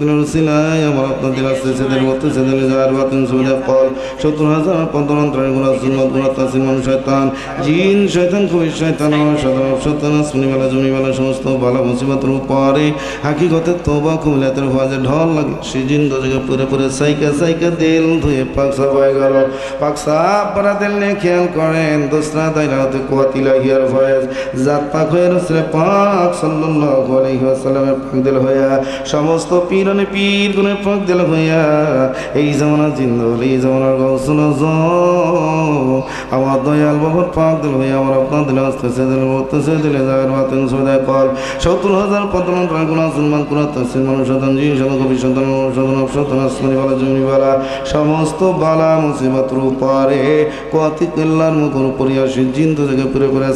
الوسيلة وربنا دلاسة سيد الوقت سيد الجار باطن سيد قال 70,000 قدران ترى غلا ظلمات غلا تاسين من شيطان জিন শয়তান কবি শয়তান শয়তান আসমানি বালা জমি বালা সমস্ত বালা মুসিবতের উপরে হাকিকতে তওবা কবুলিয়াতের ফাজে ঢল লাগে সেই জিন দজকে পুরে পুরে সাইকা দিল ধুয়ে পাক সাফ হয়ে গেল পাক সাফ করা দিল নিয়ে খেয়াল করেন দোসরা দাইলাতে কুয়াতি লাগিয়ার ফয়েজ জাত পাক হয়ে রাসূল পাক সাল্লাল্লাহু আলাইহি ওয়াসাল্লামের পাক দিল হইয়া সমস্ত পীর গুনে পাক দিল হইয়া এই জামানা জিন্দল এই জামানার গৌসুল আমার দয়াল বাবার পাক দিল হইয়া আমার আপনার দিল আসতেছে দিল বলতেছে দিলে যাওয়ার বাতেন সদায় কল 70,000 পদ্মন রাগুনা সুলমান কুনা তসিন মানুষ সন্তান জিন সন্তান কবি সন্তান সন্তান অপসন্তান আসমানি বালা জমি বালা সমস্ত বালা মুসিবতের উপরে কতি কেল্লার মুখর উপরে আসি জিন তো থেকে পুরে পুরে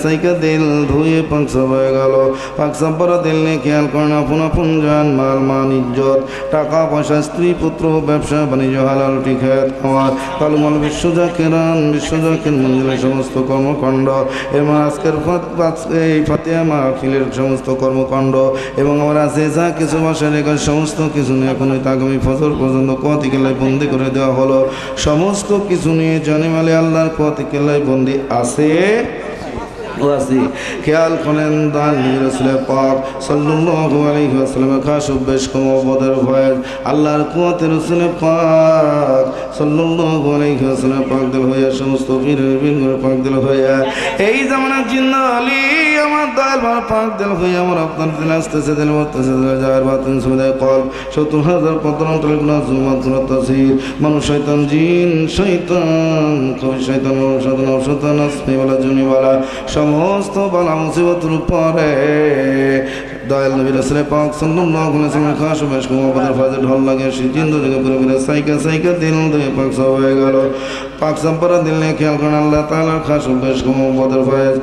সাইকা দিল ধুয়ে পাক সব হয়ে গেল পাক সব পরা দিল নিয়ে খেয়াল করেন আপন জান মাল মান ইজ্জত টাকা পয়সা স্ত্রী পুত্র ব্যবসা বাণিজ্য হালাল টিকাত খাওয়া কালুমাল বিশ্বজাকের মঞ্জিলের সমস্ত কর্মকাণ্ড এবং আজকের এই ফাতিহা মাহফিলের সমস্ত কর্মকাণ্ড এবং আমার আছে যা কিছু বাসায় রেখার সমস্ত কিছু নিয়ে এখন আগামী ফজর পর্যন্ত কোয়াতি কেল্লায় বন্দি করে দেওয়া হলো সমস্ত কিছু নিয়ে জানিমালে আল্লাহর কোয়াতি কেল্লায় বন্দি আছে খেয়াল করেন দান রাসূল পাক সাল্লাল্লাহু আলাইহি ওয়াসাল্লামের খাস বেশ কম বদর ভয় আল্লাহর কুয়াতে রাসূল পাক সাল্লাল্লাহু আলাইহি ওয়াসাল্লাম পাক দিল হইয়া সমস্ত বীর পাক দিল হইয়া এই জামানার জিন্না আলী আমার দয়াল ভার পাক দিল হইয়া আমার আপনার দিন আসতেছে দিল বলতেছে যাওয়ার বাতিন সুবিধায় কল 70,000 পদ্মন গুনাহ জুলমাত গুনাহ তাসির মানুষ শয়তান জিন শয়তান কবি শয়তান আসমানি ওয়ালা জুনি ওয়ালা সমস্ত বালা মুসিবতের উপরে দয়াল নবী রাসূল পাক সাল্লাল্লাহু আলাইহি ওয়াসাল্লাম খাস বেশ মোহাম্মদের ফাজে ঢল লাগে সেই জিন্দ থেকে পুরো পুরো সাইকা দিল দিয়ে পাক সব হয়ে গেল পাক সম্পরা দিল নিয়ে খেয়াল করেন আল্লাহ তাআলার খাস বেশ মোহাম্মদের ফাজ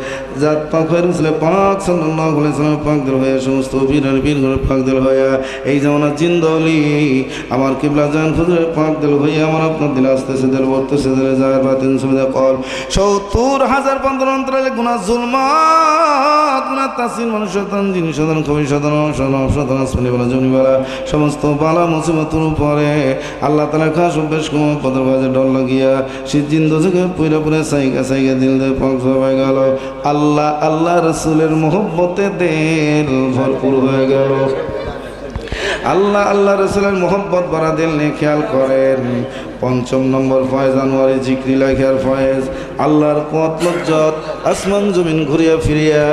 জাত পাক হয়ে রাসূল পাক সাল্লাল্লাহু আলাইহি ওয়াসাল্লাম পাক দিল হয়ে সমস্ত বীর করে পাক দিল হয়ে এই জামানার জিন্দলি আমার কিবলা জান হুজুরের পাক দিল হয়ে আমার আপনার দিল আসতেছে দিল বলতেছে দিল যায় বাতিন সুবিধা কল 70,000 পন্থর গুনাহ জুলমাত গুনাহ তাসিন মানুষ শয়তান জিন শয়তান কবি শয়তান আসমানি বালা জমি বালা সমস্ত বালা মুসিবতের উপরে আল্লাহ তাআলা খাস বেশ কম পদের বাজে ডর লাগিয়া সেই জিন্দ থেকে পুরা পুরা সাইকা দিল দে পাক হয়ে গেল আল্লাহ রাসূলের মোহব্বতে দিল ভরপুর হয়ে গেল আল্লাহ রাসূলের মোহব্বত ভরা দিল নিয়ে খেয়াল করেন ৫ম নম্বর ফয়েজ আনোয়ারি জিকরি লাখিয়ার ফয়েজ আল্লাহর কুয়াত লজ্জত আসমান জমিন ঘুরিয়া ফিরিয়া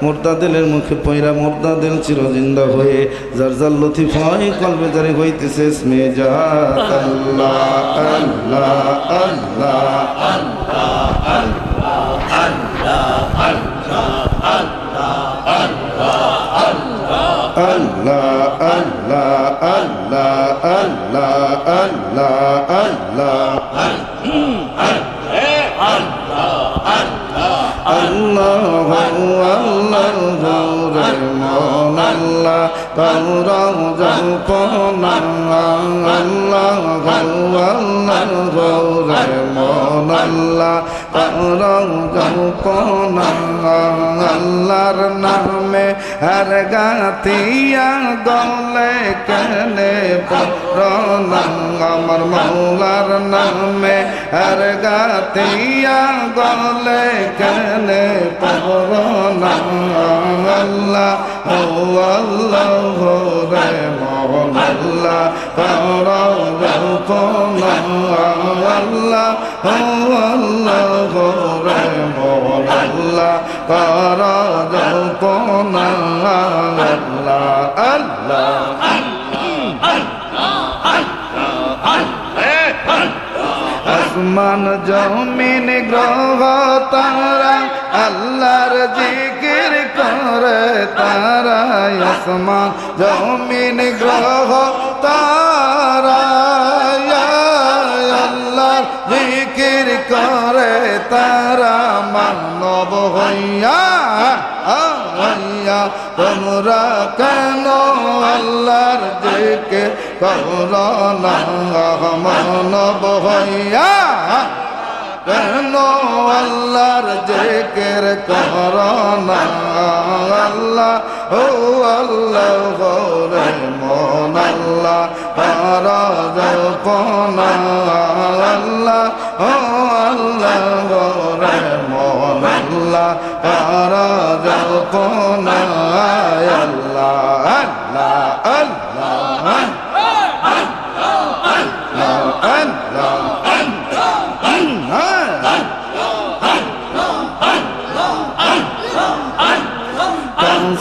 মুর্দা দিলের মুখে পয়রা মুর্দা দিল চির জিন্দা হয়ে যার লতিফ হয় কলবে জারি হইতেছে ইসমে জাত আল্লাহ আল্লাহ আল্লাহ আল্লাহর নামে হর গাতিয়া গলে কেনে পড়না আমার মাওলার নামে হর গাতিয়া গলে কেনে পড়না আল্লাহ ও আল্লাহ রে মওলা তারা রূপনা আল্লাহ ও আল্লাহ রে মওলা তারা রূপনা আল্লাহ আসমান জমিন গ্রহ তারা আল্লাহর জিকির করে তারা আসমান জমিন গ্রহ তারা আল্লাহর জিকির করে তারা মানব হইয়া তোমরা কেন আল্লাহর জিকির করো না মানব হইয়া কেন আল্লাহর জিকির করো না আল্লাহ ও আল্লাহ গরে মন আল্লাহ পারা জপনা আল্লাহ ও আল্লাহ গরে মন আল্লাহ পারা জপনা আল্লাহ আল্লাহ আল্লাহ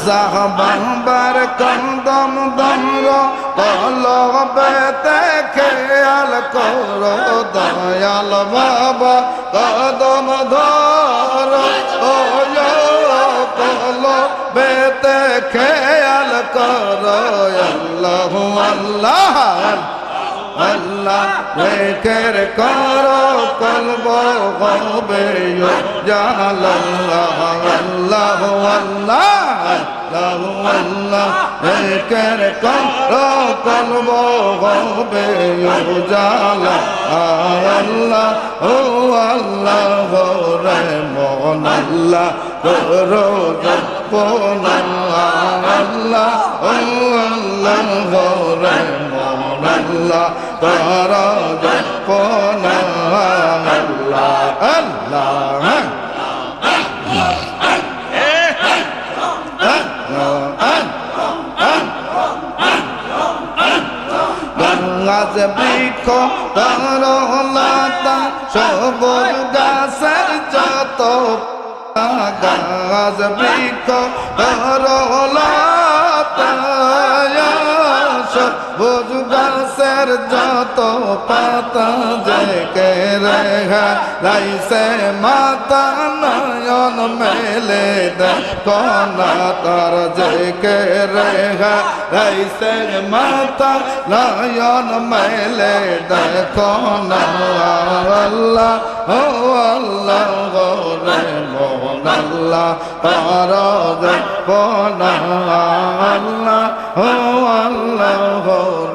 সাহাবার কন্দম দমর কলবেতে খেয়াল করো দয়াল বাবা কদম ধর ও কলবেতে খেয়াল করো আল্লাহ আল্লাহ আল্লাহ জিকির করো কলব হবে জালাল্লাহ আল্লাহ আল্লাহ আল্লাহ জিকির করো কলব হবে জালা আল্লাহ ও আল্লাহ রে মন আল্লাহ করো জপনা আল্লাহ ও আল্লাহ রে মন আল্লাহ করো জপনা আল্লাহ আল্লাহ গাছ বৃক্ষ তরলতা সবুজ গাছের যত গাছ বৃক্ষ তরলতা সবুজ গাছের যত পাতা যে রাইছে মাতা নয়ন মেলে দেখো না তার যে রাইছে মাতা নয়ন মেলে দেখো না আল্লাহ ও আল্লাহ রে মন আল্লাহ পার জপনা আল্লাহ ও আল্লাহ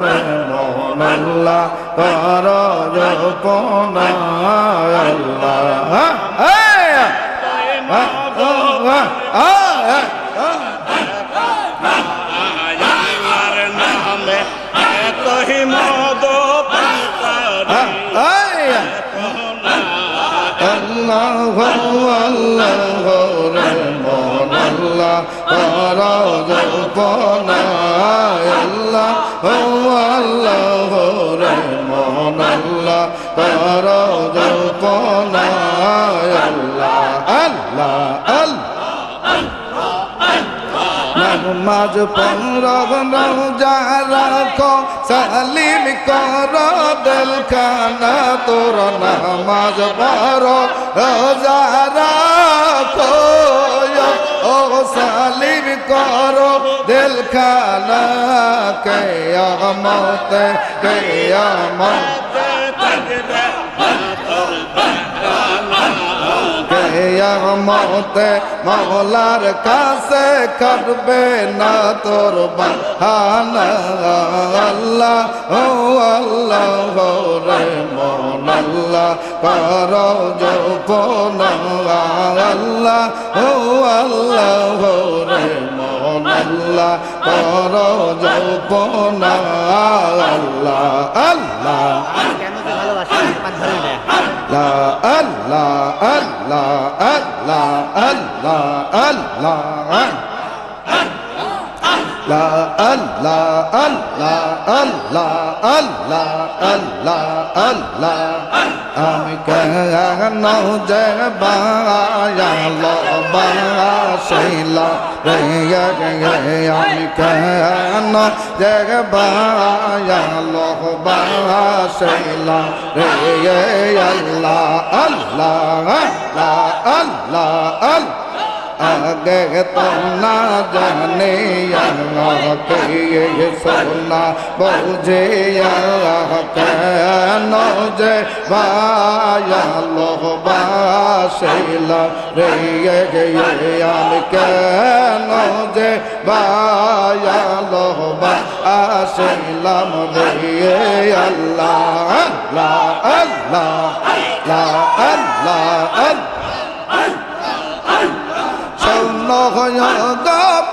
রে মন আল্লাহ পার জপনা আল্লাহ নামে এতই মদ আল্লাহ আল্লাহ রে মন আল্লাহ পারা জপনা আল্লাহ ও আল্লাহ রে মন আল্লাহ পারা জপনা আল্লাহ আল্লাহ আল্লাহ নামাজ পড়ব রোজা রাখো সালিম করো দিলখানা তোর নামাজ পড়ো রোজা রাখো ও সালিম করো দিলখানা কিয়ামত কিয়ামতে মওলার কাছে করবে না তোর বাহানা আল্লাহ ও আল্লাহ রে মন আল্লাহ করো জপনা আল্লাহ ও আল্লাহ রে মন আল্লাহ করো জপনা আল্লাহ আল্লাহ লা আল্লাহ আল্লাহ আল্লাহ আল্লাহ আল্লাহ লা আল্লাহ আল্লাহ আল্লাহ আল্লাহ আল্লাহ আল্লাহ আমি কেন যে বায়ালাম রে আমি কেন যে বায়ালাম রে আল্লাহ আল্লাহ আল্লাহ আল্লাহ আল্লাহ आगे तो ना जाने के सोना बोझे नौजे बाया लोह बाशिला रे के नौजे बाया लोह बाशिला रे अल्लाह अल्लाह अल्लाह अल्लाह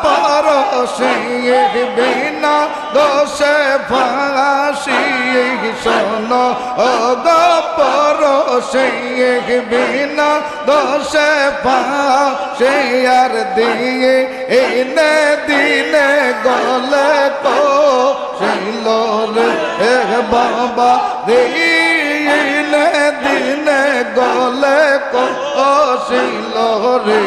परोसे बिना दोषे फांसी सोनो गो परोसे बिना दोषे फांसी यार दिए इने दिने गले को शिलो रे बाबा दिए दिने गले को शिलो रे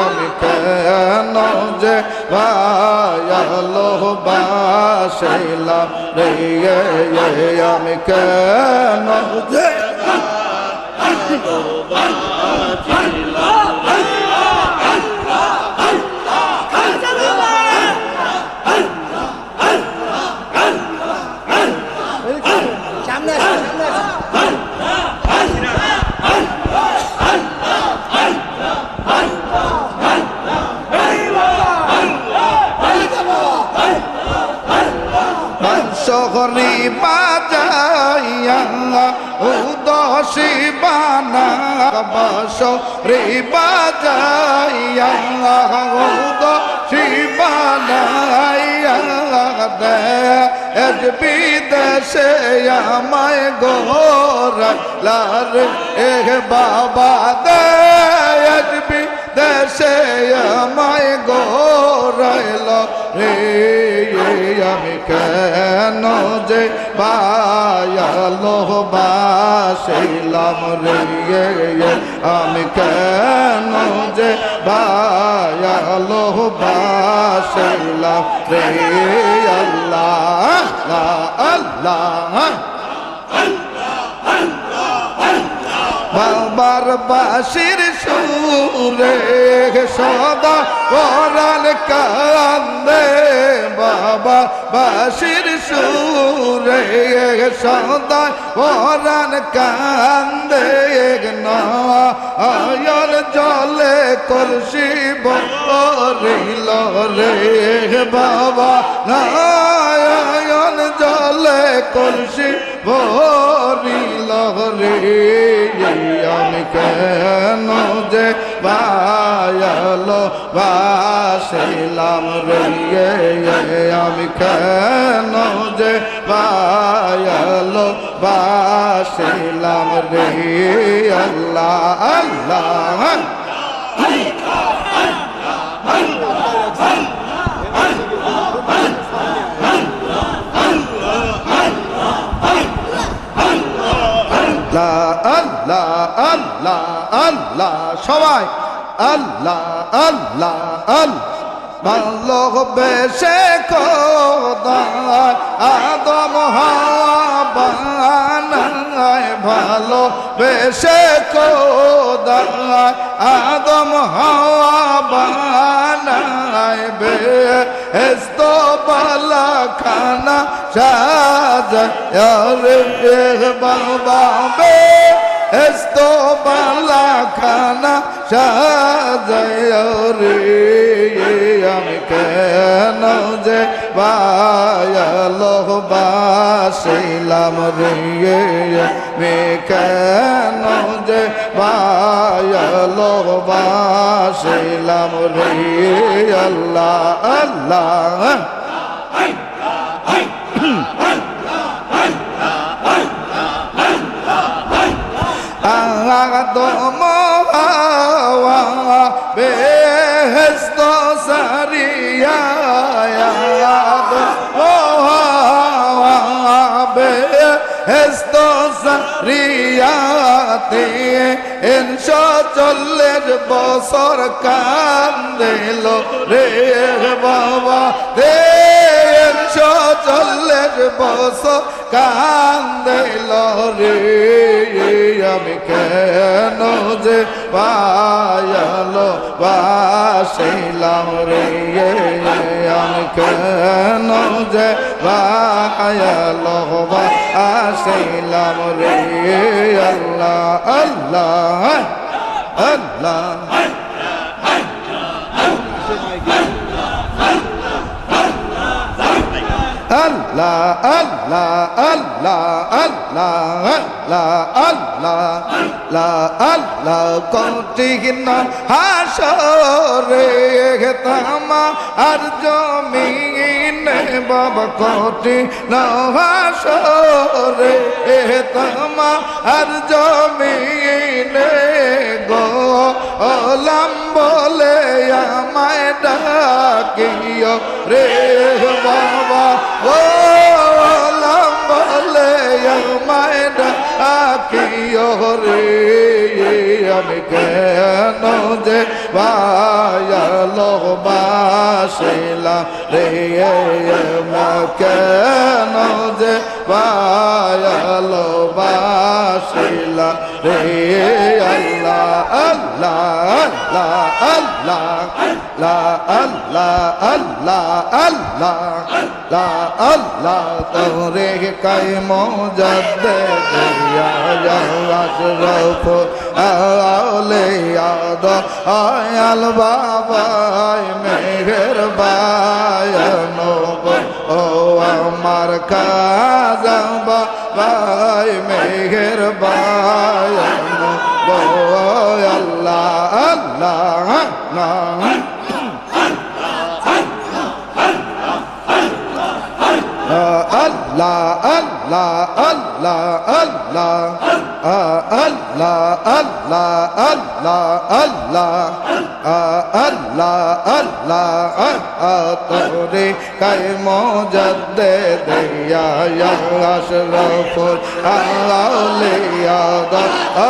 আমি কেন যে ভায়ালো বাসিলাম রে আমি কেন যে শহরি বাজাইয়া উদশি বানা শহরি বাজাইয়া উদশি বানাইয়া দেশ বিদেশে আমায় গোরাইলার এ বাবা দেশ বিদেশে আমায় গোরাইল রে আমি কেন যে বায়ালো বাসিলাম রে আমি কেন যে বায়ালো বাসিলাম রে আল্লাহ আল্লাহ বাবার বাসির সুরে সদা পরাণ কান্দে বাবা বাসির সুরে সদা পরাণ কান্দে নয়ন জলে কলসি বরিল রে বাবা নয়ন জলে কলসি বরিল রে আমি কেন যে বায়ালো বাসিলাম রে আমি কেন যে বায়ালো বাসিলাম রে আল্লাহ আল্লাহ আল্লাহ আল্লাহ আল্লাহ সবাই আল্লাহ আল্লাহ আল্লাহ ভালোবেসে খোদায় আদম হাওয়া বানায় ভালোবেসে খোদায় আদম হাওয়া বানায় বেহেশত বালা খানা সাজায় রে বাবা বেহেশত বালা খানা সাজায় রে আমি কেন যে বায়ালো বাসিলাম রে মে কেন যে বায়ালো বাসিলাম রে আল্লাহ আল্লাহ আদম হাওয়া বেহেশত সারিয়া আদম হাওয়া বেহেশত সারিয়াতে 140 বছর কান্দিল রে বাবা 140 বছর কান্দিল রে আমি কেন যে পায়ালো বাসিলাম রে আমি কেন যে বাসিলাম রে আল্লাহ আল্লাহ আল্লাহ Allah, Allah, Allah, Allah, Allah, Allah, La Allah, kontigna hasore tama arjamine baba kontigna hasore tama arjamine go olam bole আমায় ডাকিও রে বাবা ওলাম বলে আমায় ডাকিও রে আমি কেন যে ভালোবাসিলাম রে কেন যে ভালোবাসিলাম রে আল্লাহ আল্লাহ আল্লাহ আল্লাহ লা আল্লাহ আল্লাহ লা আল্লাহ তোরে কাই মজাদে দিয়া আশরাফ আউলিয়া দয়াল বাবাই মেহেরবান ও আমার খাজা বাবাই মেহেরবান ও আল্লাহ আল্লাহ Allah, Allah, Allah, Allah, Allah, Allah, Allah, Allah, Allah, Allah, তোরে কাই মজাদে দিয়া আশরাফুল আউলিয়া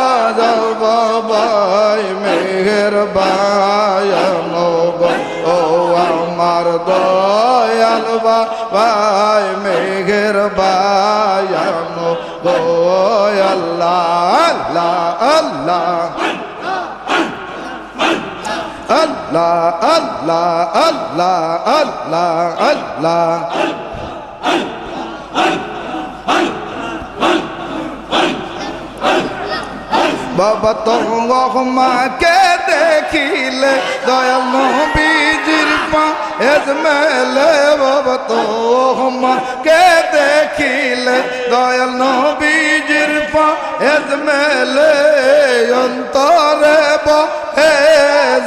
আজব বাবাই মেহেরবান ও আমার দয়াল বাবাই মেহেরবান গো আল্লাহ আল্লাহ আল্লাহ আল্লাহ আল্লাহ আল্লাহ আল্লাহ বাবা তোমাকে দেখিলে দয়াল নবীজির পায়ের মেলে বাবা তোমাকে দেখিলে দয়াল নবীজির পায়ের মেলে অন্তরে বহে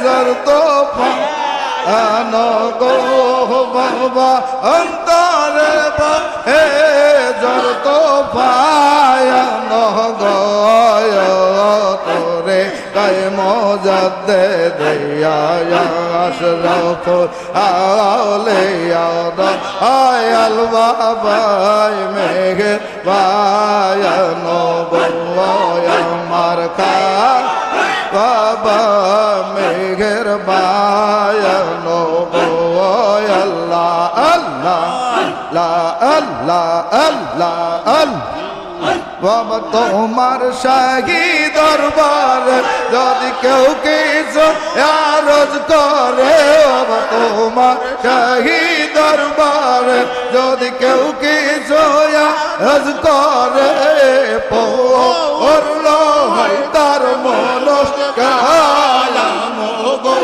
জর তোফা আনো গো বাবা অন্তরে বহে জর তোফা আনো গো তোরে কাই মজাদে দিয়া আশরাফুল আউলিয়া দয়াল বাবাই মেহেরবান আমার বাবা মেহেরবান আল্লাহ আল্লাহ আল্লাহ আল্লাহ আল্লাহ বাবা তোমার শাহী দরবার যদি কেউ কিছু আরজ করে বাবা তোমার শাহী দরবার যদি কেউ কিছু আরজ করে পূর্ণ হয় তার মনস্কাম গো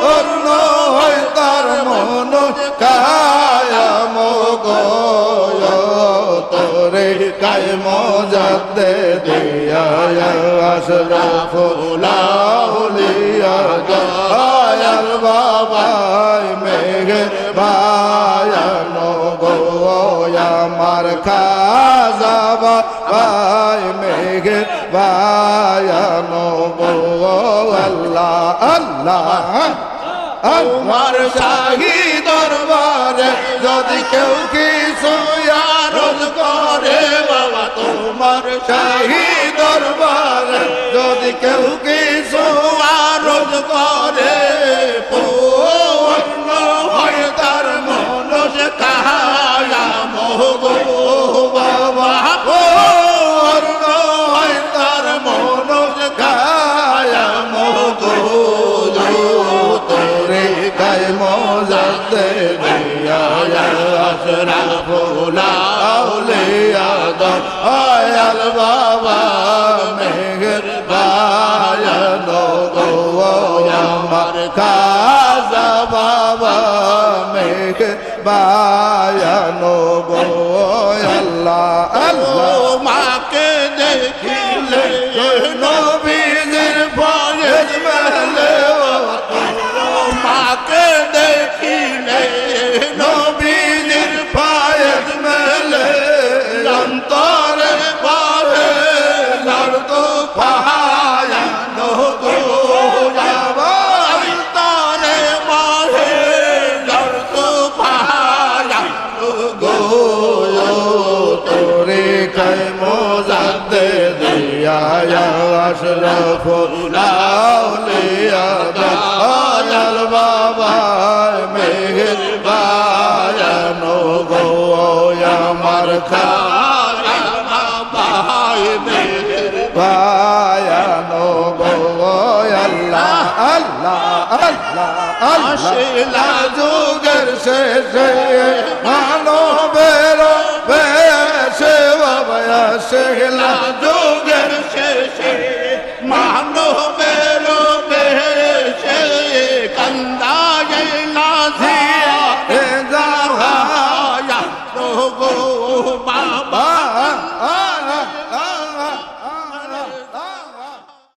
পূর্ণ হয় তার মনস্কাম গো তোরে কাই মজাদে দিয়া আশরাফুল আউলিয়া দয়াল বাবাই মেহেরবান গো আমার খাজা বাবাই মেহেরবান গো আল্লাহ আল্লাহ আমার শাহী দরবারে যদি কেউ কিছু আরজ করে বাবা তোমার শাহী দরবারে যদি কেউ কিছু আরজ করে পূর্ণ হয় তার মনস কায়াম গো বাবা পূর্ণ হয় তার মনস কায়াম গো আশরাফুল আউলিয়া দয়াল বাবা মেহেরবান গো আমার খাজা বাবা মেহেরবান গো আল্লাহ আল্লাহ মাকে দেখিলে নবীর ফয়েজ মেলে মাকে দেখিলে নবীর ফয়েজ মেলে অন্তরে পারে লড়ত পায়ান গো অন্তরে পারে লড়ত পায়ান গো তোরে কই মোজাদ্দে দিয়া আশরাফুল আউলিয়া দয়াল বাবা মেহেরবান গো আমার খাজা বাবা মেহেরবান গো আল্লাহ আল্লাহ আল্লাহ আল্লাহ যুগের শেষে মানবের বেশে বাবা শেখলা যুগের শেষে মানবের বেশে কান্দায় লাজিয়া এ জাহায়া গো বাবা